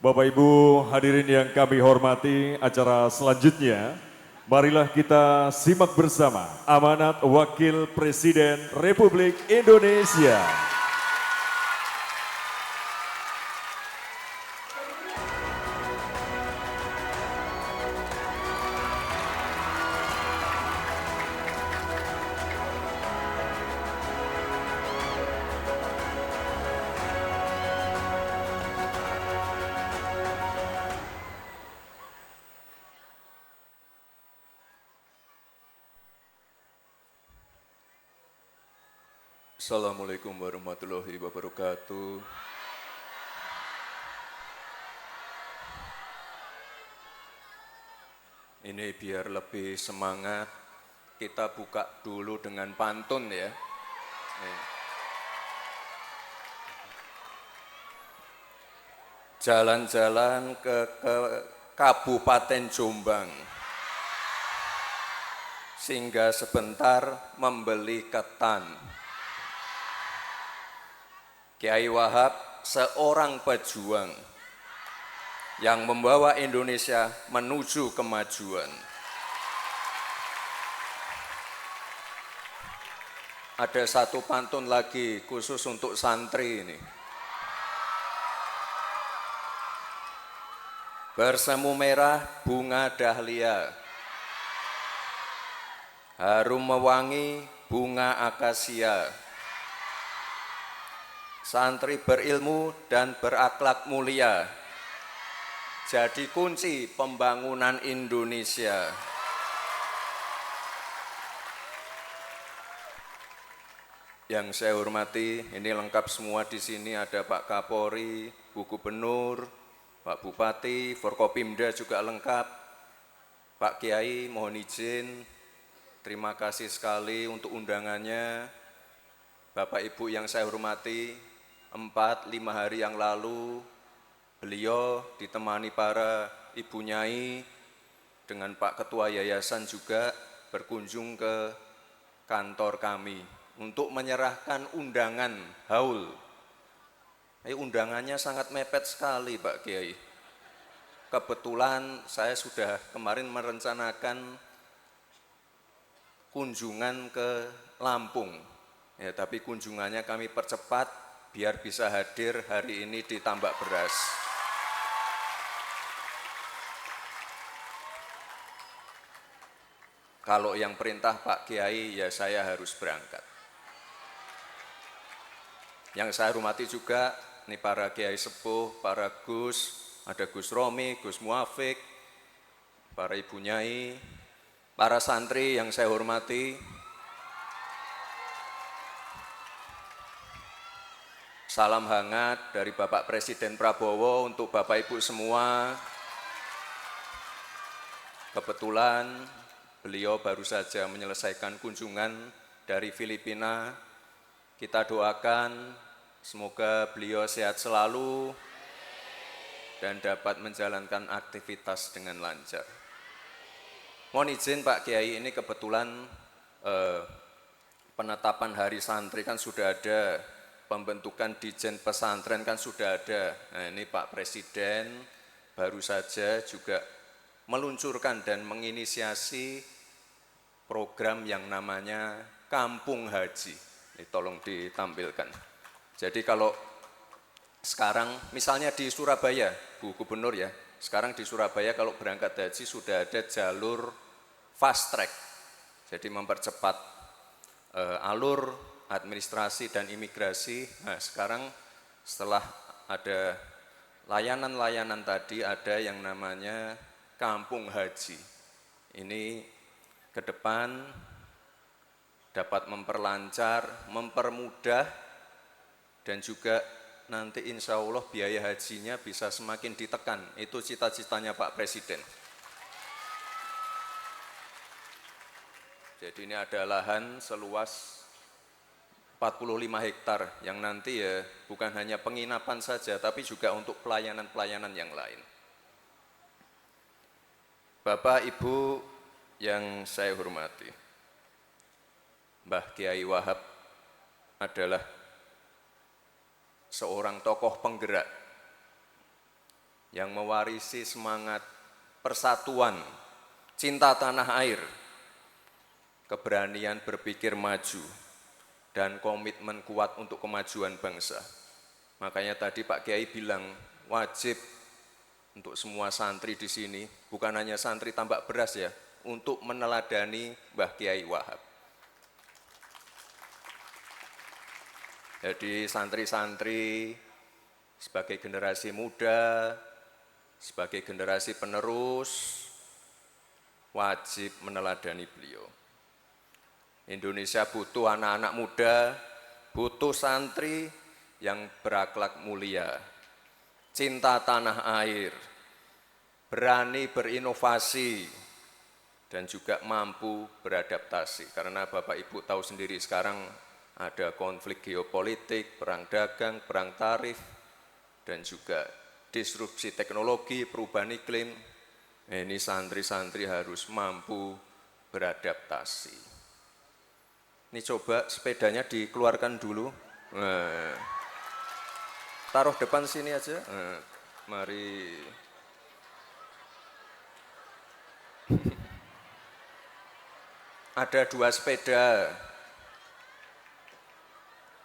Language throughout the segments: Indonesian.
Bapak Ibu hadirin yang kami hormati, acara selanjutnya marilah kita simak bersama amanat Wakil Presiden Republik Indonesia. Assalamualaikum warahmatullahi wabarakatuh. Ini biar lebih semangat, kita buka dulu dengan pantun ya. Jalan-jalan ke Kabupaten Jombang, singgah sebentar membeli ketan. Kiai Wahab seorang pejuang yang membawa Indonesia menuju kemajuan. Ada satu pantun lagi khusus untuk santri ini. Bersemu merah bunga dahlia, harum mewangi bunga akasia. Santri berilmu dan berakhlak mulia, jadi kunci pembangunan Indonesia. Yang saya hormati, ini lengkap semua di sini, ada Pak Kapolri, Bu Gubernur, Pak Bupati, Forkopimda juga lengkap. Pak Kiai, mohon izin, terima kasih sekali untuk undangannya. Bapak Ibu yang saya hormati, 4-5 hari yang lalu beliau ditemani para Ibu Nyai dengan Pak Ketua Yayasan juga berkunjung ke kantor kami untuk menyerahkan undangan haul. Undangannya sangat mepet sekali Pak Kiai. Kebetulan saya sudah kemarin merencanakan kunjungan ke Lampung. Ya, tapi kunjungannya kami percepat biar bisa hadir hari ini di Tambak Beras. Kalau yang perintah Pak Kiai, ya saya harus berangkat. Yang saya hormati juga, ini para Kiai Sepuh, para Gus, ada Gus Romi, Gus Muafik, para Ibu Nyai, para santri yang saya hormati, salam hangat dari Bapak Presiden Prabowo untuk Bapak Ibu semua. Kebetulan beliau baru saja menyelesaikan kunjungan dari Filipina. Kita doakan semoga beliau sehat selalu dan dapat menjalankan aktivitas dengan lancar. Mohon izin Pak Kiai, ini kebetulan penetapan hari santri kan sudah ada, pembentukan Dijen Pesantren kan sudah ada. Nah ini Pak Presiden baru saja juga meluncurkan dan menginisiasi program yang namanya Kampung Haji. Ini tolong ditampilkan. Jadi kalau sekarang misalnya di Surabaya, Bu Gubernur ya, sekarang di Surabaya kalau berangkat haji sudah ada jalur fast track. Jadi mempercepat alur administrasi dan imigrasi. Nah sekarang setelah ada layanan-layanan tadi, ada yang namanya Kampung Haji. Ini ke depan dapat memperlancar, mempermudah, dan juga nanti insya Allah biaya hajinya bisa semakin ditekan. Itu cita-citanya Pak Presiden. Jadi ini ada lahan seluas 45 hektar yang nanti ya bukan hanya penginapan saja, tapi juga untuk pelayanan-pelayanan yang lain. Bapak Ibu yang saya hormati, Mbah Kiai Wahab adalah seorang tokoh penggerak yang mewarisi semangat persatuan, cinta tanah air, keberanian berpikir maju, dan komitmen kuat untuk kemajuan bangsa. Makanya tadi Pak Kiai bilang wajib untuk semua santri di sini, bukan hanya santri tambak beras ya, untuk meneladani Mbah Kiai Wahab. Jadi santri-santri sebagai generasi muda, sebagai generasi penerus, wajib meneladani beliau. Indonesia butuh anak-anak muda, butuh santri yang berakhlak mulia, cinta tanah air, berani berinovasi, dan juga mampu beradaptasi. Karena Bapak Ibu tahu sendiri sekarang ada konflik geopolitik, perang dagang, perang tarif, dan juga disrupsi teknologi, perubahan iklim. Ini santri-santri harus mampu beradaptasi. Ini coba sepedanya dikeluarkan dulu. Taruh depan sini aja. Mari. Ada 2 sepeda.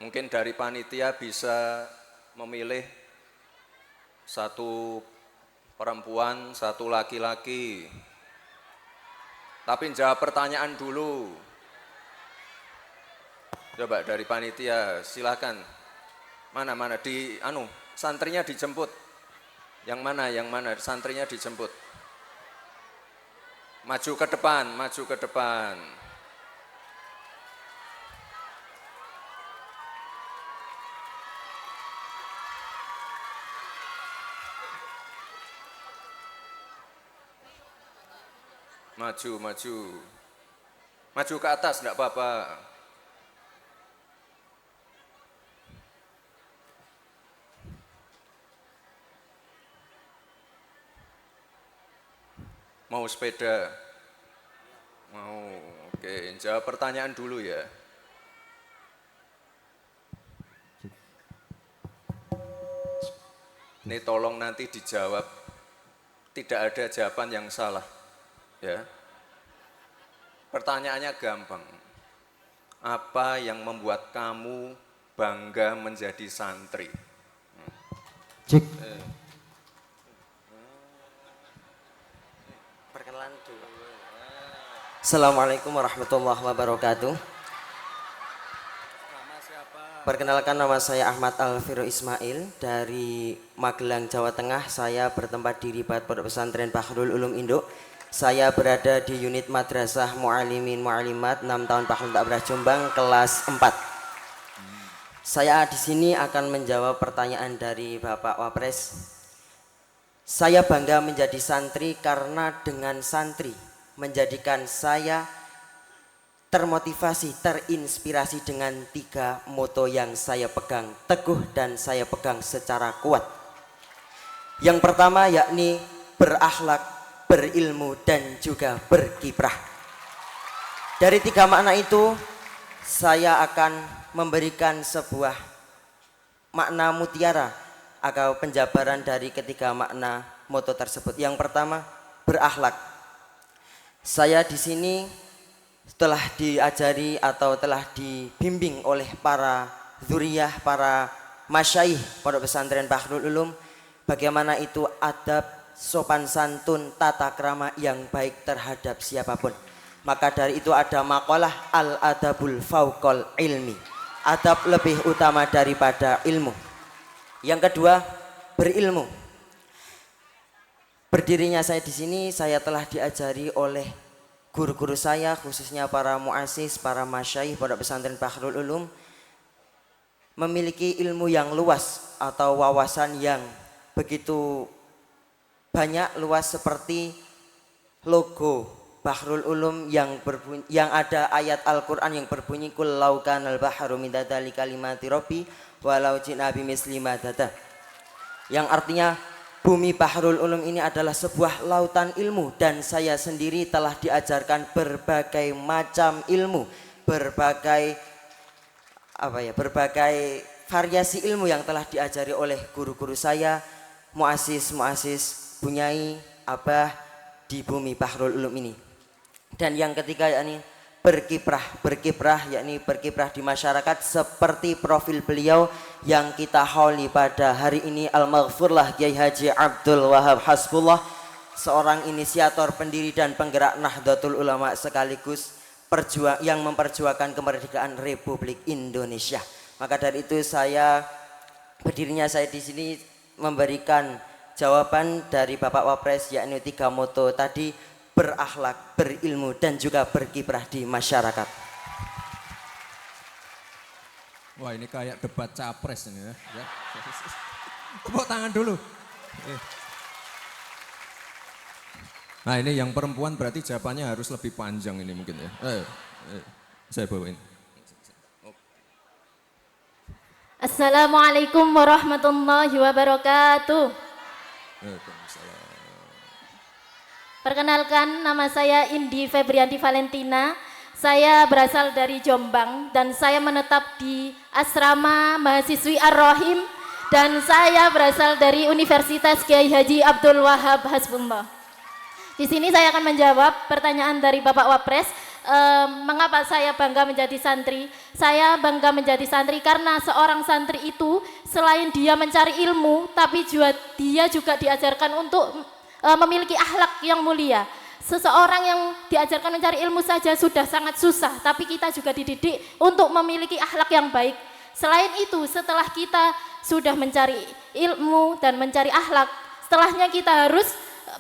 Mungkin dari panitia bisa memilih 1 perempuan, 1 laki-laki. Tapi jawab pertanyaan dulu. Coba dari panitia, silakan. Mana santrinya dijemput. Yang mana santrinya dijemput. Maju ke depan. Maju ke atas, enggak apa-apa. Mau sepeda? Mau, oke. Jawab pertanyaan dulu ya. Ini tolong nanti dijawab. Tidak ada jawaban yang salah. Ya. Pertanyaannya gampang. Apa yang membuat kamu bangga menjadi santri? Cek. Perkenalan dulu. Assalamualaikum warahmatullahi wabarakatuh. Perkenalkan, nama saya Ahmad Alfiru Ismail dari Magelang, Jawa Tengah. Saya bertempat di Ribat Pondok Pesantren Bahrul Ulum Induk. Saya berada di unit Madrasah Mu'alimin Mu'alimat 6 tahun Bahrul Tabrah Jombang kelas 4. Saya di sini akan menjawab pertanyaan dari Bapak Wapres. Saya bangga menjadi santri karena dengan santri menjadikan saya termotivasi, terinspirasi dengan 3 moto yang saya pegang teguh dan saya pegang secara kuat. Yang pertama yakni berakhlak, berilmu, dan juga berkiprah. Dari 3 makna itu saya akan memberikan sebuah makna mutiara atau penjabaran dari ketiga makna moto tersebut. Yang pertama, berakhlak. Saya di sini telah diajari atau telah dibimbing oleh para dzuriyah, para masyaikh Pondok Pesantren Bahrul Ulum, bagaimana itu adab, sopan santun, tata krama yang baik terhadap siapapun. Maka dari itu ada maqalah al-adabul fauqal ilmi. Adab lebih utama daripada ilmu. Yang kedua, berilmu. Berdirinya saya di sini, saya telah diajari oleh guru-guru saya, khususnya para muassis, para masyaikh Pondok Pesantren Bahrul Ulum, memiliki ilmu yang luas atau wawasan yang begitu banyak, luas, seperti logo Bahrul Ulum yang ada ayat Al-Quran yang berbunyi kul lau kanal bahru midada li kalimati rabbi walau ji'na bimisli madada, yang artinya bumi Bahrul Ulum ini adalah sebuah lautan ilmu, dan saya sendiri telah diajarkan berbagai macam ilmu, berbagai variasi ilmu yang telah diajari oleh guru-guru saya. muasis Bunyai Abah di bumi Bahrul Ulum ini. Dan yang ketiga yakni berkiprah yakni berkiprah di masyarakat seperti profil beliau yang kita hauli pada hari ini, Al-Maghfurlah Kiai Haji Abdul Wahab Hasbullah, seorang inisiator, pendiri dan penggerak Nahdlatul Ulama sekaligus yang memperjuangkan kemerdekaan Republik Indonesia. Maka dari itu berdirinya saya di sini memberikan jawaban dari Bapak Wapres yakni 3 moto tadi: berakhlak, berilmu dan juga berkiprah di masyarakat. Wah, ini kayak debat capres ini ya. Tepuk tangan dulu. Nah, ini yang perempuan berarti jawabannya harus lebih panjang ini mungkin ya. Saya bawain. Assalamualaikum warahmatullahi wabarakatuh. Perkenalkan, nama saya Indi Febrianti Valentina. Saya berasal dari Jombang dan saya menetap di Asrama Mahasiswi Ar-Rahim, dan saya berasal dari Universitas Kiai Haji Abdul Wahab Hasbullah. Di sini saya akan menjawab pertanyaan dari Bapak Wapres. Mengapa saya bangga menjadi santri? Saya bangga menjadi santri karena seorang santri itu selain dia mencari ilmu, tapi dia juga diajarkan untuk memiliki akhlak yang mulia. Seseorang yang diajarkan mencari ilmu saja sudah sangat susah, tapi kita juga dididik untuk memiliki akhlak yang baik. Selain itu, setelah kita sudah mencari ilmu dan mencari akhlak, setelahnya kita harus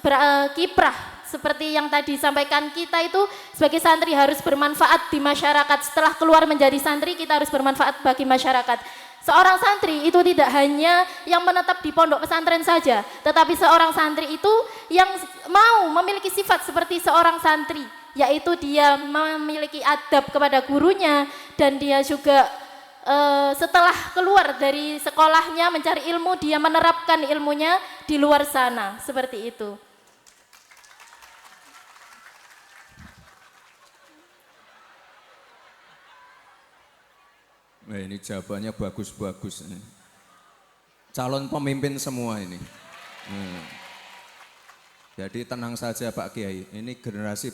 berkiprah. Seperti yang tadi disampaikan, kita itu sebagai santri harus bermanfaat di masyarakat. Setelah keluar menjadi santri, kita harus bermanfaat bagi masyarakat. Seorang santri itu tidak hanya yang menetap di pondok pesantren saja, tetapi seorang santri itu yang mau memiliki sifat seperti seorang santri, yaitu dia memiliki adab kepada gurunya, dan dia juga setelah keluar dari sekolahnya mencari ilmu, dia menerapkan ilmunya di luar sana, seperti itu. Nah, ini jawabannya bagus-bagus ini. Calon pemimpin semua ini. Jadi tenang saja Pak Kiai, ini generasi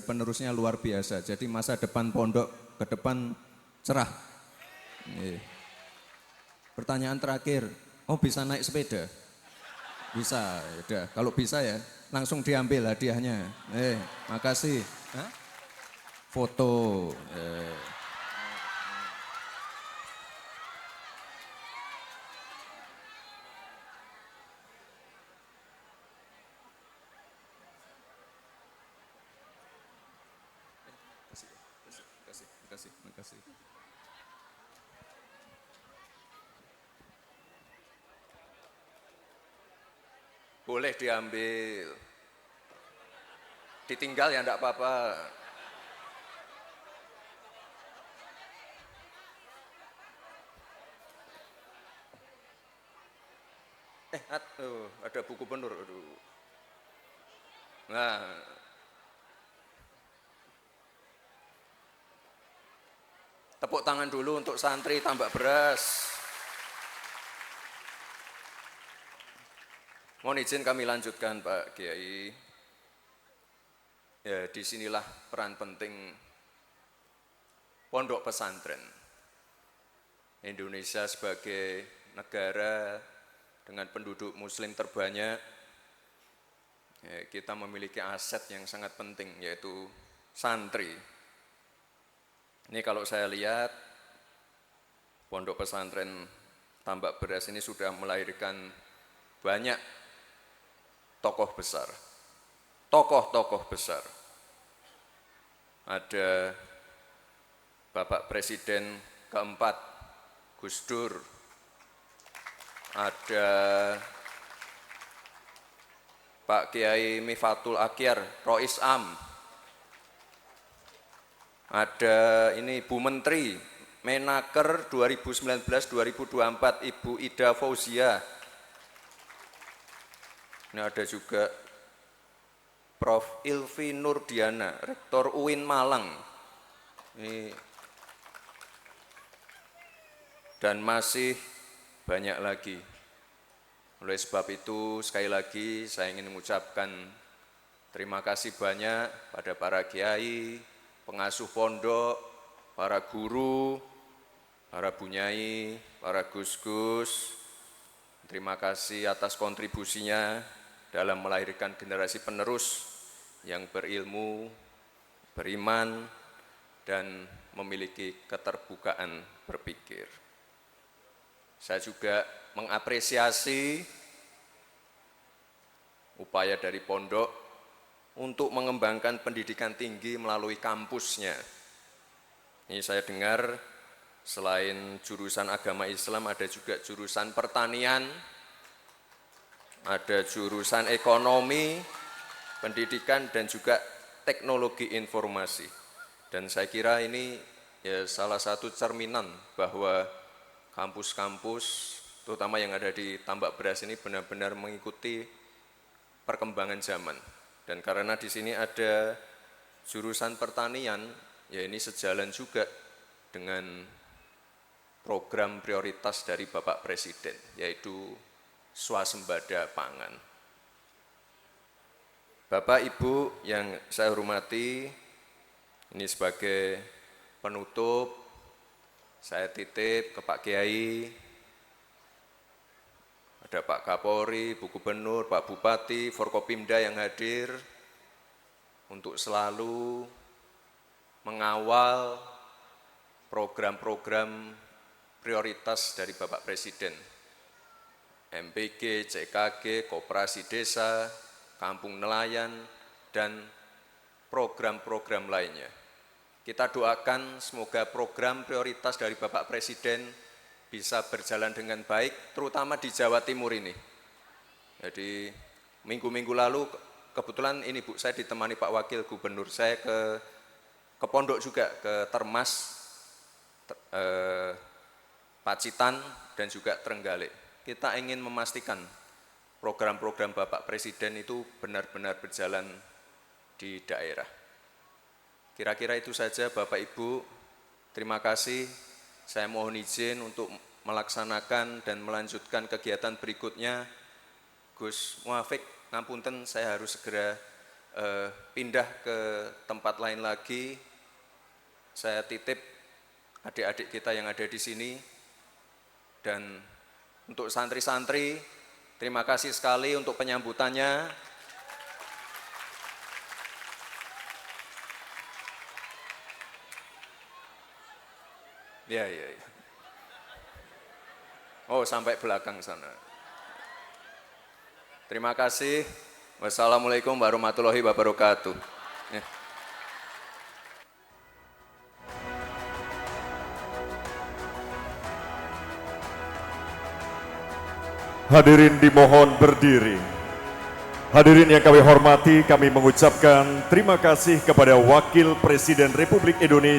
penerusnya luar biasa. Jadi masa depan pondok ke depan cerah. Pertanyaan terakhir, bisa naik sepeda? Bisa, ya. Kalau bisa ya langsung diambil hadiahnya. Makasih. Foto. Makasih. Boleh diambil. Ditinggal ya enggak apa-apa. Ada buku penur. Nah, tepuk tangan dulu untuk santri tambak beras. Mohon izin kami lanjutkan Pak Kiai. Ya, disinilah peran penting pondok pesantren. Indonesia sebagai negara dengan penduduk muslim terbanyak, kita memiliki aset yang sangat penting, yaitu santri. Ini kalau saya lihat, pondok pesantren Tambak Beras ini sudah melahirkan banyak tokoh besar. Tokoh-tokoh besar. Ada Bapak Presiden keempat, Gus Dur. Ada Pak Kiai Mifatul Akyar, Rois Am. Ada ini Bu Menteri, Menaker 2019-2024, Ibu Ida Fauzia. Ini ada juga Prof. Ilvi Nurdiana, Rektor UIN Malang. Ini. Dan masih banyak lagi. Oleh sebab itu, sekali lagi saya ingin mengucapkan terima kasih banyak pada para kiai, pengasuh pondok, para guru, para bunyai, para gus-gus. Terima kasih atas kontribusinya dalam melahirkan generasi penerus yang berilmu, beriman, dan memiliki keterbukaan berpikir. Saya juga mengapresiasi upaya dari pondok untuk mengembangkan pendidikan tinggi melalui kampusnya. Ini saya dengar selain jurusan agama Islam ada juga jurusan pertanian, ada jurusan ekonomi, pendidikan, dan juga teknologi informasi. Dan saya kira ini ya salah satu cerminan bahwa kampus-kampus, terutama yang ada di Tambak Beras ini benar-benar mengikuti perkembangan zaman. Dan karena di sini ada jurusan pertanian, ya ini sejalan juga dengan program prioritas dari Bapak Presiden, yaitu swasembada pangan. Bapak Ibu yang saya hormati, ini sebagai penutup, saya titip ke Pak Kiai, ada Pak Kapolri, Bu Gubernur, Pak Bupati, Forkopimda yang hadir, untuk selalu mengawal program-program prioritas dari Bapak Presiden, MPG, CKG, Koperasi Desa, Kampung Nelayan, dan program-program lainnya. Kita doakan semoga program prioritas dari Bapak Presiden bisa berjalan dengan baik, terutama di Jawa Timur ini. Jadi minggu-minggu lalu kebetulan ini Bu, saya ditemani Pak Wakil Gubernur, saya ke Pondok juga, ke Termas, Pacitan, dan juga Trenggalek. Kita ingin memastikan program-program Bapak Presiden itu benar-benar berjalan di daerah. Kira-kira itu saja Bapak Ibu, terima kasih. Saya mohon izin untuk melaksanakan dan melanjutkan kegiatan berikutnya. Gus Muafik, ngapunten saya harus segera pindah ke tempat lain lagi. Saya titip adik-adik kita yang ada di sini. Dan untuk santri-santri, terima kasih sekali untuk penyambutannya. Ya. Oh, sampai belakang sana. Terima kasih. Wassalamualaikum warahmatullahi wabarakatuh. Ya. Hadirin dimohon berdiri. Hadirin yang kami hormati, kami mengucapkan terima kasih kepada Wakil Presiden Republik Indonesia